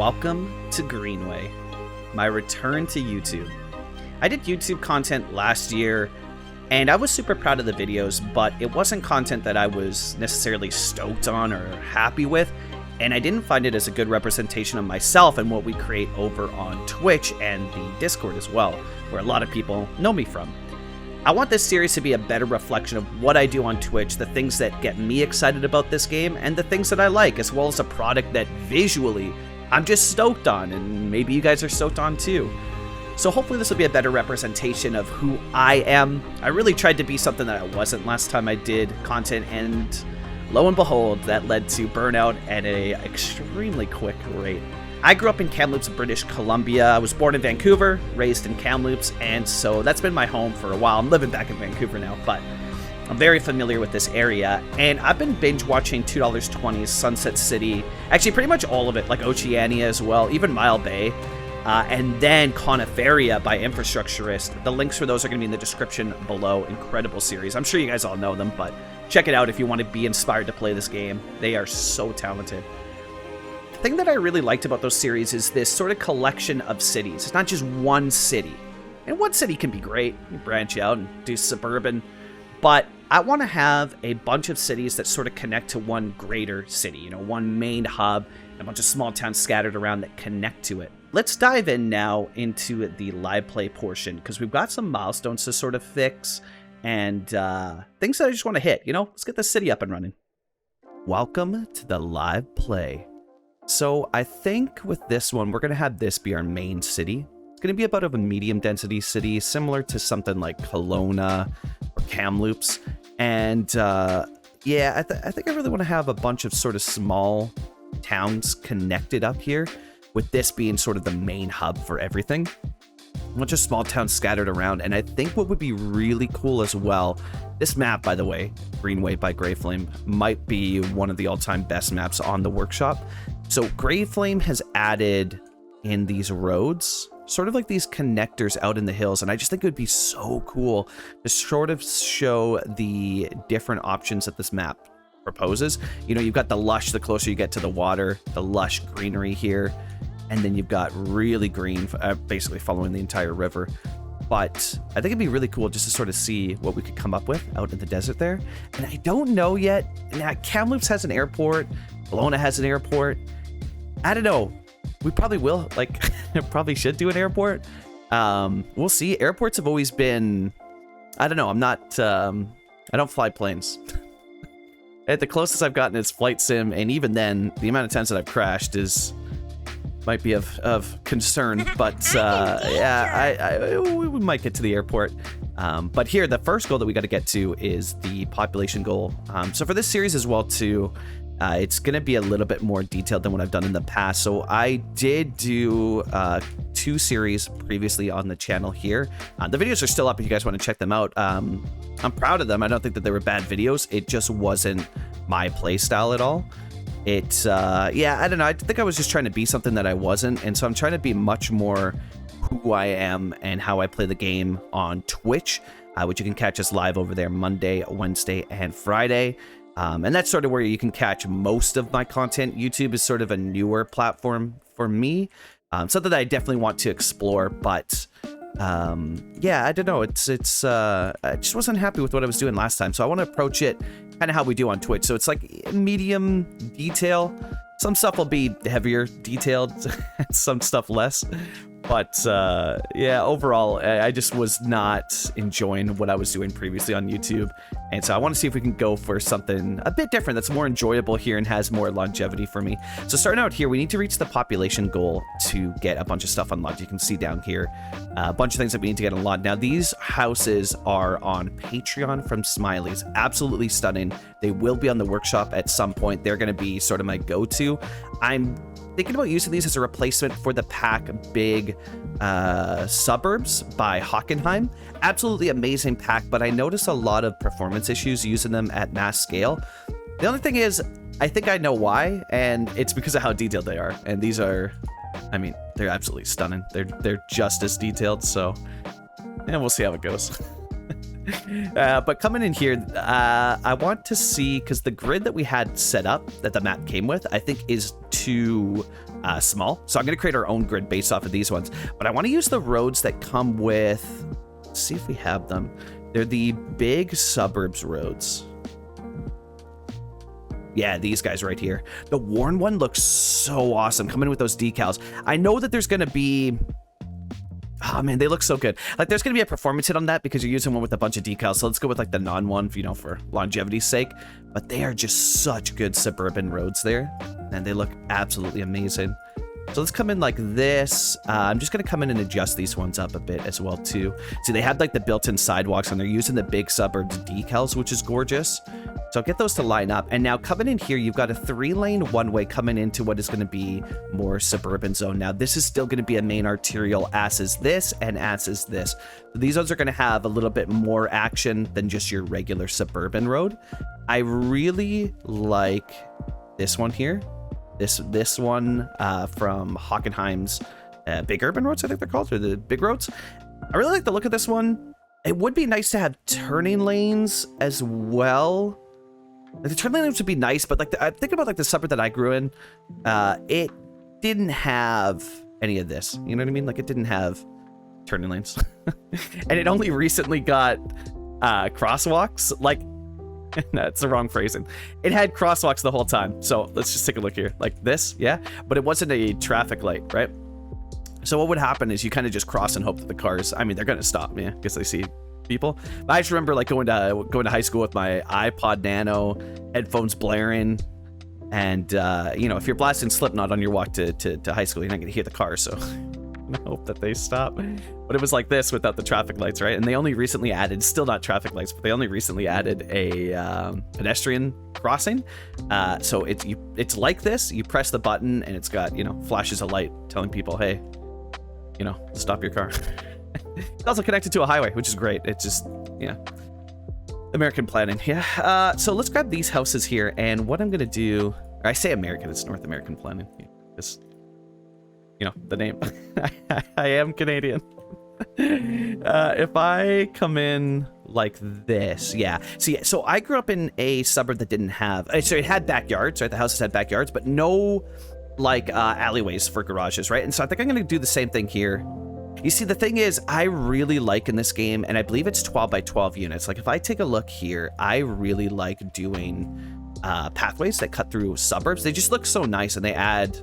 Welcome to Greenway, my return to YouTube. I did YouTube content last year, and I was super proud of the videos, but it wasn't content that I was necessarily stoked on or happy with, and I didn't find it as a good representation of myself and what we create over on Twitch and the Discord as well, where a lot of people know me from. I want this series to be a better reflection of what I do on Twitch, the things that get me excited about this game, and the things that I like, as well as a product that visually I'm just stoked on, and maybe you guys are stoked on too. So hopefully this will be a better representation of who I am. I really tried to be something that I wasn't last time I did content, and lo and behold, that led to burnout at an extremely quick rate. I grew up in Kamloops, British Columbia. I was born in Vancouver, raised in Kamloops, and so that's been my home for a while. I'm living back in Vancouver now, but I'm very familiar with this area, and I've been binge watching $2.20's Sunset City, actually pretty much all of it, like Oceania as well, even Mile Bay, and then Coniferia by Infrastructurist. The links for those are going to be in the description below. Incredible series. I'm sure you guys all know them, but check it out if you want to be inspired to play this game. They are so talented. The thing that I really liked about those series is this sort of collection of cities. It's not just one city, and one city can be great. You branch out and do suburban, but I want to have a bunch of cities that sort of connect to one greater city, you know, one main hub, and a bunch of small towns scattered around that connect to it. Let's dive in now into the live play portion, because we've got some milestones to sort of fix and things that I just want to hit. You know, let's get the city up and running. Welcome to the live play. So I think with this one, we're going to have this be our main city. It's going to be about a medium density city, similar to something like Kelowna or Kamloops. And yeah, I think I really want to have a bunch of sort of small towns connected up here, with this being sort of the main hub for everything. A bunch of small towns scattered around. And I think what would be really cool as well, this map, by the way, Greenway by Grey Flame, might be one of the all-time best maps on the workshop. So Grey Flame has added in these roads, sort of like these connectors out in the hills, and I just think it would be so cool to sort of show the different options that this map proposes. You know, you've got the lush the closer you get to the water, the lush greenery here, and then you've got really green, basically following the entire river. But I think it'd be really cool just to sort of see what we could come up with out in the desert there. And I don't know yet. Now, Kamloops has an airport. Kelowna has an airport. I don't know. We probably will, like, probably should do an airport. We'll see. Airports have always been, I don't know. I'm not, I don't fly planes. At the closest I've gotten is Flight Sim, and even then, the amount of times that I've crashed might be of concern. But yeah, we might get to the airport. But here, the first goal that we got to get to is the population goal. So for this series as well, too, it's going to be a little bit more detailed than what I've done in the past. So I did do 2 series previously on the channel here. The videos are still up if you guys want to check them out. I'm proud of them. I don't think that they were bad videos. It just wasn't my play style at all. Yeah, I don't know. I think I was just trying to be something that I wasn't. And so I'm trying to be much more who I am and how I play the game on Twitch, which you can catch us live over there Monday, Wednesday, and Friday. And that's sort of where you can catch most of my content. YouTube is sort of a newer platform for me, something that I definitely want to explore. But yeah, I don't know. I just wasn't happy with what I was doing last time, so I want to approach it kind of how we do on Twitch. So it's like medium detail. Some stuff will be heavier detailed, some stuff less. But yeah, overall, I just was not enjoying what I was doing previously on YouTube. And so I want to see if we can go for something a bit different that's more enjoyable here and has more longevity for me. So starting out here, we need to reach the population goal to get a bunch of stuff unlocked. You can see down here a bunch of things that we need to get unlocked. Now, these houses are on Patreon from Smiley's. Absolutely stunning. They will be on the workshop at some point. They're going to be sort of my go-to. I'm thinking about using these as a replacement for the pack Big Suburbs by Hockenheim. Absolutely amazing pack, but I noticed a lot of performance issues using them at mass scale. The only thing is, I think I know why, and it's because of how detailed they are. And these are, I mean, they're absolutely stunning. They're just as detailed, so yeah, we'll see how it goes. But coming in here, I want to see, because the grid that we had set up, that the map came with, I think is too small. So I'm going to create our own grid based off of these ones. But I want to use the roads that come with... Let's see if we have them. They're the big suburbs roads. Yeah, these guys right here. The worn one looks so awesome. Coming in with those decals. I know that there's going to be... Oh, man, they look so good. Like, there's going to be a performance hit on that because you're using one with a bunch of decals. So let's go with, like, the non-one, you know, for longevity's sake. But they are just such good suburban roads there. And they look absolutely amazing. So let's come in like this. I'm just going to come in and adjust these ones up a bit as well, too. See, they had, like, the built-in sidewalks, and they're using the big suburbs decals, which is gorgeous. So I'll get those to line up. And now coming in here, you've got a 3-lane one-way coming into what is going to be more suburban zone. Now, this is still going to be a main arterial, as is this and as is this. These ones are going to have a little bit more action than just your regular suburban road. I really like this one here. This one from Hockenheim's big urban roads, I think they're called, or the big roads. I really like the look of this one. It would be nice to have turning lanes as well. Like, the turning lanes would be nice, but like I think about like the suburb that I grew in, it didn't have any of this. You know what I mean? Like, it didn't have turning lanes, and it only recently got crosswalks. Like, that's the wrong phrasing. It had crosswalks the whole time. So let's just take a look here. Like this, yeah, but it wasn't a traffic light, right? So what would happen is you kind of just cross and hope that the cars, I mean, they're gonna stop, yeah, because they see people. But I just remember like going to high school with my iPod Nano, headphones blaring, and you know, if you're blasting Slipknot on your walk to high school, you're not gonna hear the cars, so I hope that they stop. But it was like this without the traffic lights, right? And they only recently added, still not traffic lights, but they only recently added a pedestrian crossing. So it's like this. You press the button and it's got, you know, flashes of light telling people, hey, you know, stop your car. It's also connected to a highway, which is great. It's just, yeah, American planning. Yeah. So let's grab these houses here, and what I'm gonna do, or I say American, it's North American planning. Because, you know, the name. I am Canadian. If I come in like this, yeah. See, so I grew up in a suburb that didn't have, so it had backyards, right? The houses had backyards, but no like alleyways for garages, right? And so I think I'm gonna do the same thing here. You see, the thing is, I really like in this game, and I believe it's 12 by 12 units. Like, if I take a look here, I really like doing pathways that cut through suburbs. They just look so nice, and they add,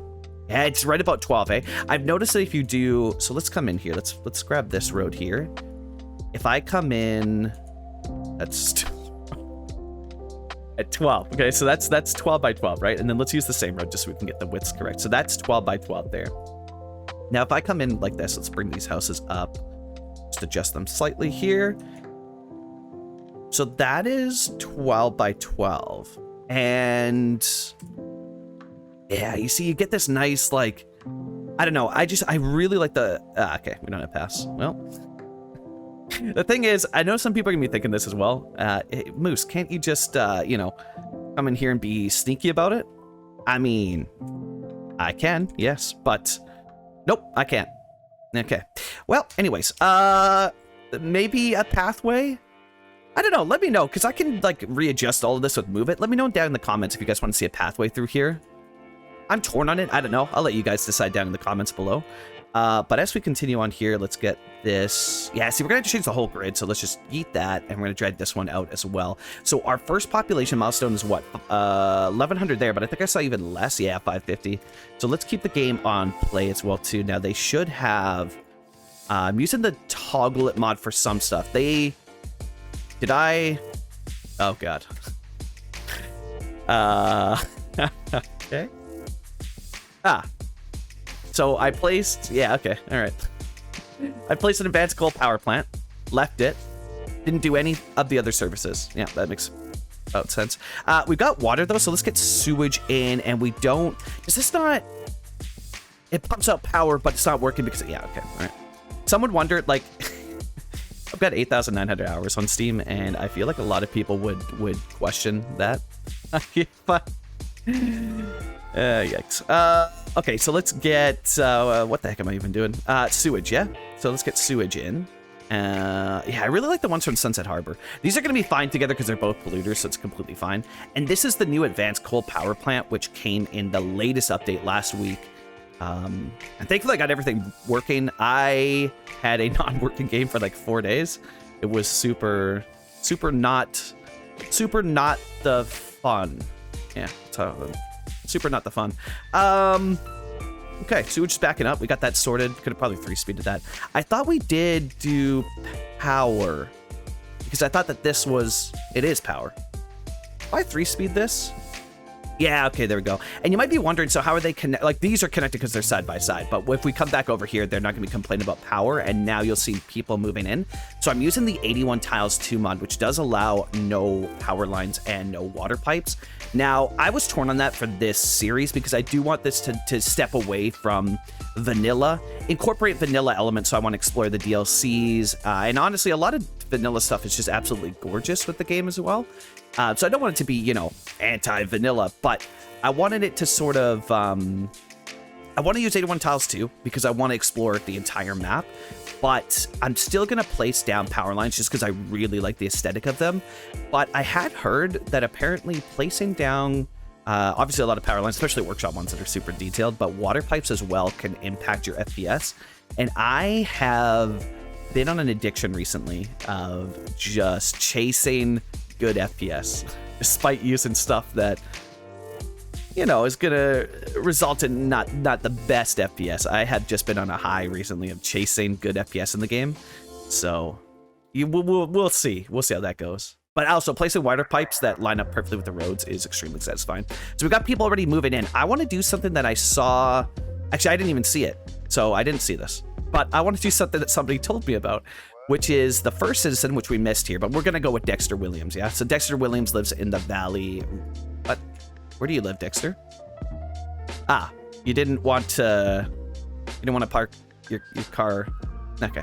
yeah, it's right about 12, eh? I've noticed that if you do, so let's come in here. Let's grab this road here. If I come in, that's at 12. Okay, so that's 12 by 12, right? And then let's use the same road just so we can get the widths correct. So that's 12 by 12 there. Now, if I come in like this, let's bring these houses up. Just adjust them slightly here. So that is 12 by 12. And yeah, you see, you get this nice, like, I don't know. I really like the, okay, we don't have pass. Well, the thing is, I know some people are gonna be thinking this as well. Hey, Moose, can't you just, you know, come in here and be sneaky about it? I mean, I can, yes, but nope, I can't. Okay. Well, anyways, maybe a pathway? I don't know. Let me know, because I can, like, readjust all of this with Move It. Let me know down in the comments if you guys want to see a pathway through here. I'm torn on it. I don't know. I'll let you guys decide down in the comments below. But as we continue on here, let's get this. Yeah, see, we're going to change the whole grid, so let's just yeet that, and we're going to drag this one out as well. So our first population milestone is what? 1,100 there, but I think I saw even less. Yeah, 550. So let's keep the game on play as well, too. Now, they should have... I'm using the Toggle It mod for some stuff. Did I... Oh, God. Okay. So I placed... Yeah, okay. All right. I placed an advanced coal power plant. Left it. Didn't do any of the other services. Yeah, that makes about sense. We've got water, though, so let's get sewage in, and we don't... Is this not... It pumps out power, but it's not working because... Yeah, okay. All right. Someone wondered, like... I've got 8,900 hours on Steam, and I feel like a lot of people would question that. Yikes. Okay, so let's get, what the heck am I even doing? Sewage, yeah? So let's get sewage in. Yeah, I really like the ones from Sunset Harbor. These are going to be fine together because they're both polluters, so it's completely fine. And this is the new advanced coal power plant, which came in the latest update last week. And thankfully I got everything working. I had a non-working game for like 4 days. It was super not the fun. Yeah, super not the fun. Okay, so we're just backing up. We got that sorted. Could have probably 3-speeded that. I thought we did do power because I thought that it is power. Why 3-speed this? Yeah, okay, there we go. And you might be wondering, so how are they connected? Like, these are connected because they're side by side. But if we come back over here, they're not going to be complaining about power. And now you'll see people moving in. So I'm using the 81 Tiles 2 mod, which does allow no power lines and no water pipes. Now, I was torn on that for this series because I do want this to step away from vanilla, incorporate vanilla elements. So I want to explore the DLCs. And honestly, a lot of vanilla stuff is just absolutely gorgeous with the game as well. So I don't want it to be, you know, anti-vanilla, but I wanted it to sort of, I want to use 81 Tiles too, because I want to explore the entire map, but I'm still going to place down power lines just because I really like the aesthetic of them. But I had heard that apparently placing down, obviously a lot of power lines, especially workshop ones that are super detailed, but water pipes as well can impact your FPS. And I have been on an addiction recently of just chasing good FPS, despite using stuff that, you know, is gonna result in not the best FPS. I have just been on a high recently of chasing good FPS in the game, so we'll see how that goes. But also placing water pipes that line up perfectly with the roads is extremely satisfying. So we got people already moving in. I want to do something that I saw. Actually, I didn't even see it, so I didn't see this. But I want to do something that somebody told me about, which is the first citizen, which we missed here, but we're going to go with Dexter Williams, yeah? So Dexter Williams lives in the valley. What? Where do you live, Dexter? Ah, you didn't want to park your car. Okay.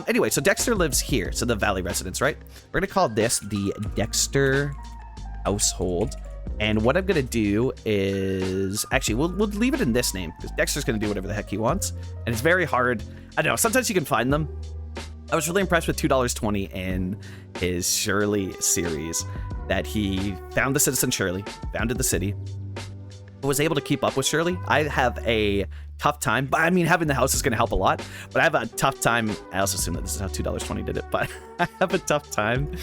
Anyway, so Dexter lives here, so the valley residence, right? We're going to call this the Dexter household. And what I'm going to do is, actually, we'll leave it in this name, because Dexter's going to do whatever the heck he wants. And it's very hard. I don't know, sometimes you can find them. I was really impressed with $2.20 in his Shirley series, that he found the citizen Shirley, founded the city, was able to keep up with Shirley. I have a tough time, but I mean, having the house is going to help a lot, but I have a tough time. I also assume that this is how $2.20 did it, but I have a tough time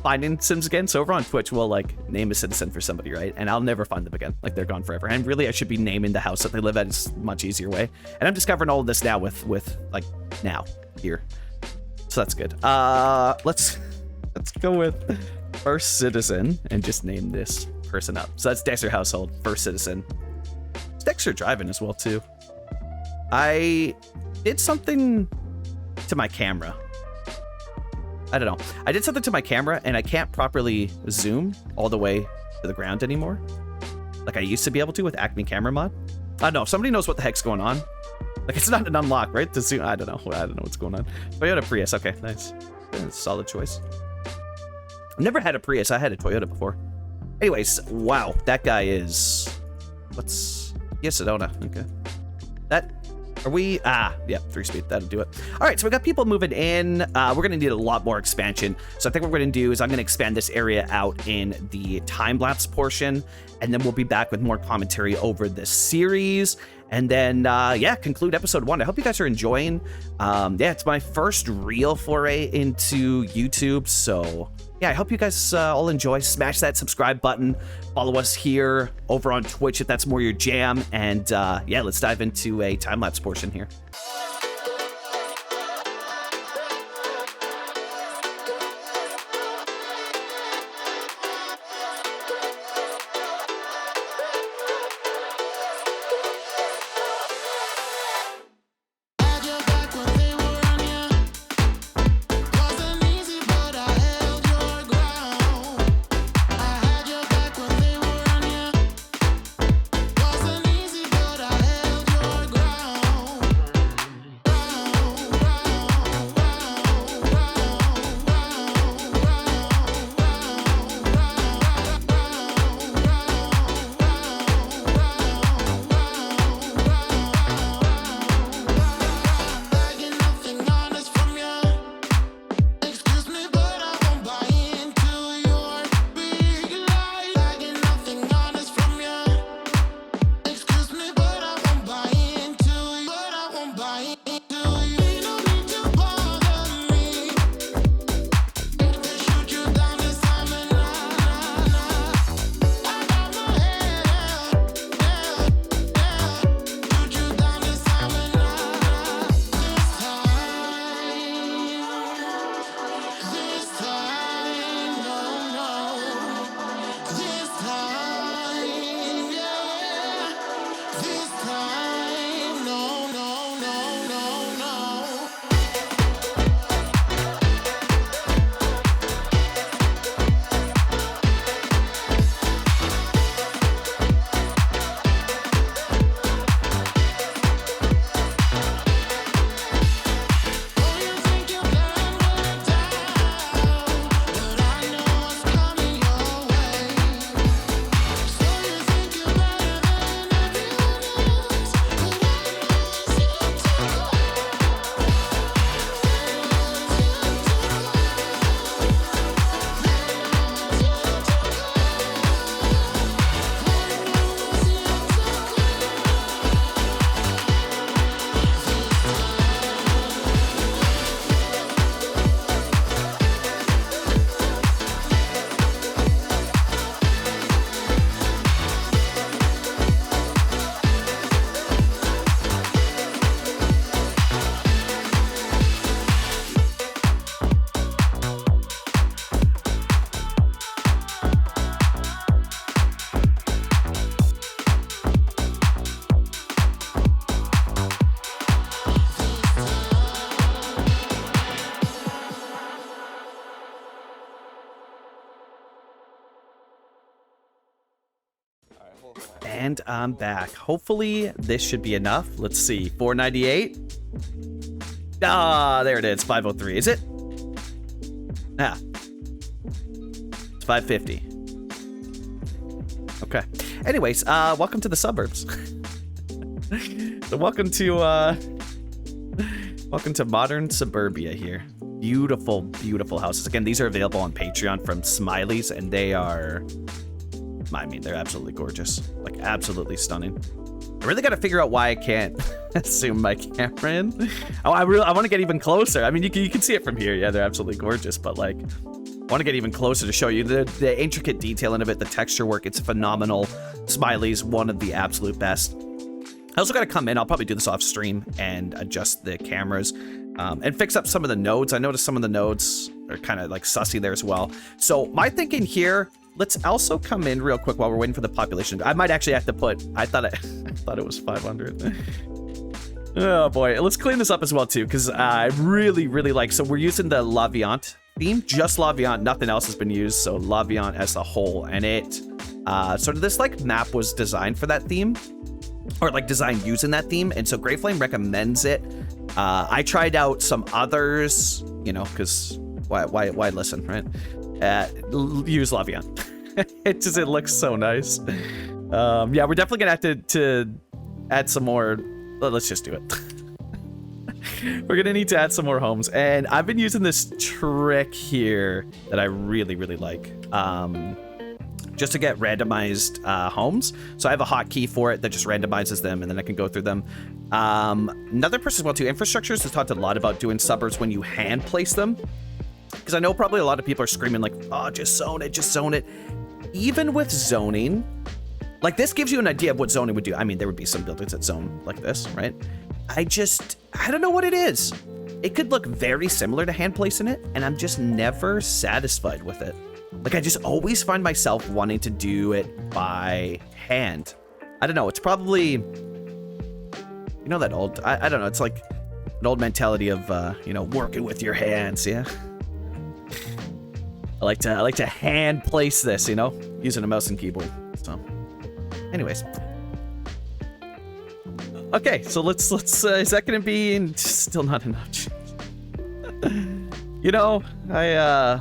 finding Sims again. So over on Twitch, we'll like name a citizen for somebody, right? And I'll never find them again. Like, they're gone forever. And really, I should be naming the house that they live at. It's a much easier way. And I'm discovering all of this now with like now here. So that's good. Let's go with first citizen and just name this person up. So that's Dexter household, first citizen. It's Dexter driving as well too. I did something to my camera. I don't know. I did something to my camera and I can't properly zoom all the way to the ground anymore, like I used to be able to with Acme camera mod. I don't know. If somebody knows what the heck's going on. Like, it's not an unlock, right? To zoom. I don't know what's going on. Toyota Prius. Okay, nice. Yeah, solid choice. I've never had a Prius. I had a Toyota before. Anyways, wow, that guy is. Yes, Sedona. Okay. Are we? Yeah, 3-speed. That'll do it. All right, so we got people moving in. We're going to need a lot more expansion. So I think what we're going to do is I'm going to expand this area out in the time-lapse portion, and then we'll be back with more commentary over the series. And then, yeah, conclude episode 1. I hope you guys are enjoying. Yeah, it's my first real foray into YouTube, so yeah, I hope you guys all enjoy. Smash that subscribe button. Follow us here over on Twitch if that's more your jam. And yeah, let's dive into a time-lapse portion here. And I'm back. Hopefully this should be enough. Let's see, 498. Ah, there it is, 503. Is it? Ah, it's 550. Okay. Anyways, welcome to the suburbs. So welcome to modern suburbia here. Beautiful, beautiful houses. Again, these are available on Patreon from Smileys, and they are, I mean, they're absolutely gorgeous. Like, absolutely stunning. I really got to figure out why I can't zoom my camera in. Oh, I want to get even closer. I mean, you can see it from here. Yeah, they're absolutely gorgeous, but like, I want to get even closer to show you the intricate detailing of it, the texture work. It's phenomenal. Smiley's one of the absolute best. I also got to come in. I'll probably do this off stream and adjust the cameras and fix up some of the nodes. I noticed some of the nodes are kind of like sussy there as well. So my thinking here, let's also come in real quick while we're waiting for the population. I might actually have to put, I thought it was 500. Oh boy, let's clean this up as well too, because I really, really like, so we're using the La Viante theme, just La Viante, nothing else has been used, so La Viante as the whole, and it, sort of this like map was designed for that theme, or like designed using that theme, and so Grey Flame recommends it. I tried out some others, you know, because why listen, right? Use La Viante. It looks so nice. Yeah, we're definitely gonna have to add some more. Let's just do it. We're gonna need to add some more homes, and I've been using this trick here that I really, really like. Just to get randomized homes. So I have a hotkey for it that just randomizes them, and then I can go through them. Another person as well too, Infrastructures has talked a lot about doing suburbs when you hand place them. Because I know probably a lot of people are screaming like, oh, just zone it, just zone it. Even with zoning, like this gives you an idea of what zoning would do. I mean, there would be some buildings that zone like this, right? I don't know what it is. It could look very similar to hand placing it, and I'm just never satisfied with it. Like, I just always find myself wanting to do it by hand. I don't know, it's probably, you know, that old, I don't know, it's like an old mentality of, you know, working with your hands, yeah? I like to hand place this, you know, using a mouse and keyboard. So, anyways. Okay, so let's is that gonna be still not enough? You know, yeah,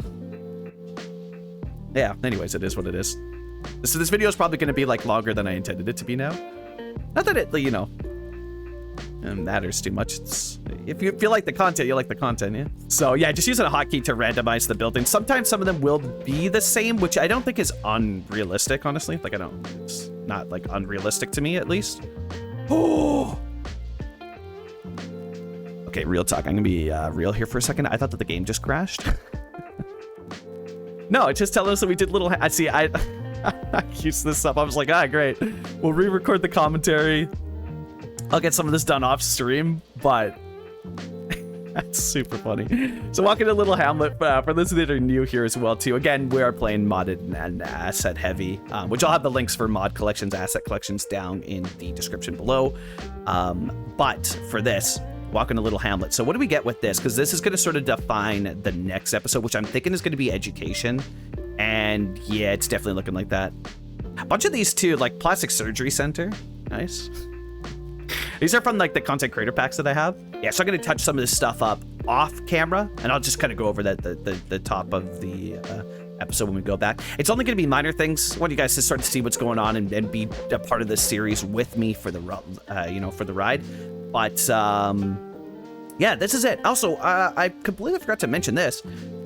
anyways, it is what it is. So this video is probably gonna be like longer than I intended it to be now. Not that it, you know, matters too much. It's, if you like the content, you like the content, yeah? So yeah, just using a hotkey to randomize the buildings. Sometimes some of them will be the same, which I don't think is unrealistic, honestly. Like, it's not like unrealistic to me, at least. Oh! Okay, real talk. I'm gonna be real here for a second. I thought that the game just crashed. No, it just tells us that we did little, I see, I used this up. I was like, ah, great. We'll re-record the commentary. I'll get some of this done off stream, but That's super funny. So welcome to Little Hamlet. For those that are new here as well, too. Again, we are playing modded and asset heavy, which I'll have the links for mod collections, asset collections down in the description below. But for this, welcome to Little Hamlet. So what do we get with this? Because this is going to sort of define the next episode, which I'm thinking is going to be education. And yeah, it's definitely looking like that. A bunch of these too, like plastic surgery center. Nice. These are from like the content creator packs that I have. Yeah, so I'm going to touch some of this stuff up off camera, and I'll just kind of go over the top of the episode when we go back. It's only going to be minor things. I want you guys to start to see what's going on and be a part of this series with me for the for the ride. But yeah, this is it. Also, I completely forgot to mention this.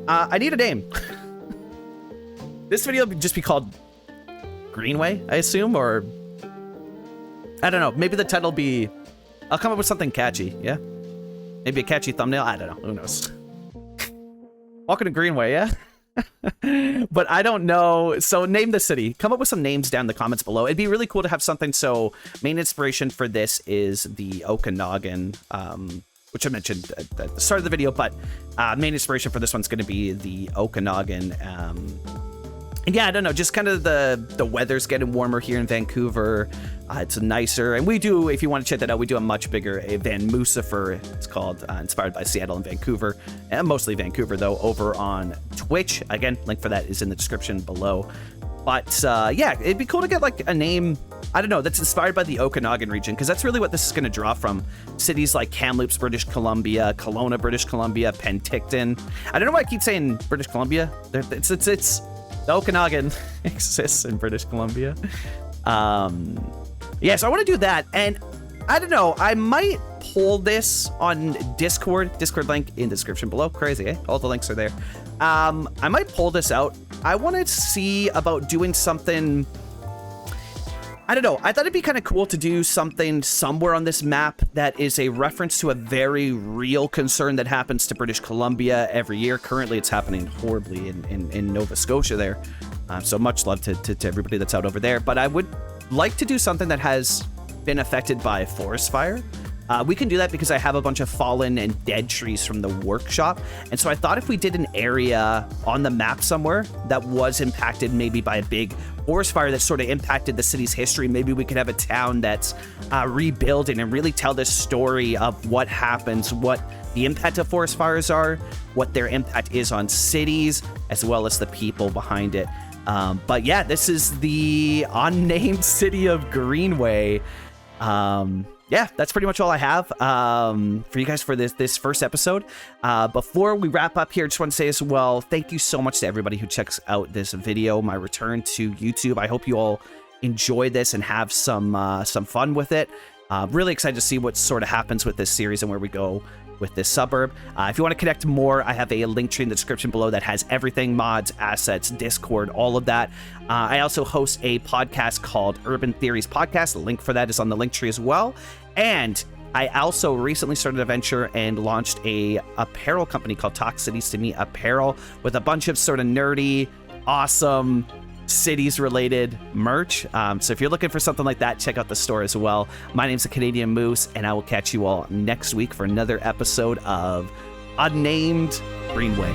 I need a name. This video will just be called Greenway, I assume, or I don't know. Maybe the title will be. I'll come up with something catchy. Yeah, maybe a catchy thumbnail. I don't know. Who knows? Walking to Greenway, yeah. But I don't know. So name the city. Come up with some names down in the comments below. It'd be really cool to have something. So main inspiration for this is the Okanagan, which I mentioned at the start of the video. But main inspiration for this one's going to be the Okanagan. And yeah, I don't know, just kind of the weather's getting warmer here in Vancouver. It's nicer. And we do, if you want to check that out, we do a much bigger Van Moosifer, it's called, inspired by Seattle and Vancouver. And mostly Vancouver, though, over on Twitch. Again, link for that is in the description below. But yeah, it'd be cool to get like a name, I don't know, that's inspired by the Okanagan region, because that's really what this is going to draw from. Cities like Kamloops, British Columbia, Kelowna, British Columbia, Penticton. I don't know why I keep saying British Columbia. It's the Okanagan exists in British Columbia. Yeah, so I want to do that. And I don't know, I might pull this on Discord. Discord link in the description below. Crazy, eh? All the links are there. I might pull this out. I want to see about doing something. I don't know. I thought it'd be kind of cool to do something somewhere on this map that is a reference to a very real concern that happens to British Columbia every year. Currently, it's happening horribly in Nova Scotia there. So much love to everybody that's out over there. But I would like to do something that has been affected by a forest fire. We can do that because I have a bunch of fallen and dead trees from the workshop. And so I thought if we did an area on the map somewhere that was impacted maybe by a big forest fire that sort of impacted the city's history, maybe we could have a town that's rebuilding and really tell this story of what happens, what the impact of forest fires are, what their impact is on cities, as well as the people behind it. But yeah, this is the unnamed city of Greenway. Yeah, that's pretty much all I have for you guys for this first episode. Before we wrap up here, I just want to say as well, thank you so much to everybody who checks out this video, my return to YouTube. I hope you all enjoy this and have some fun with it. Really excited to see what sort of happens with this series and where we go with this suburb. If you want to connect more, I have a link tree in the description below that has everything, mods, assets, Discord, all of that. I also host a podcast called Urban Theories Podcast. The link for that is on the link tree as well. And I also recently started a venture and launched a apparel company called Talk Cities to Me Apparel with a bunch of sort of nerdy, awesome cities related merch. So if you're looking for something like that, check out the store as well. My name's the Canadian Moose, and I will catch you all next week for another episode of Unnamed Greenway.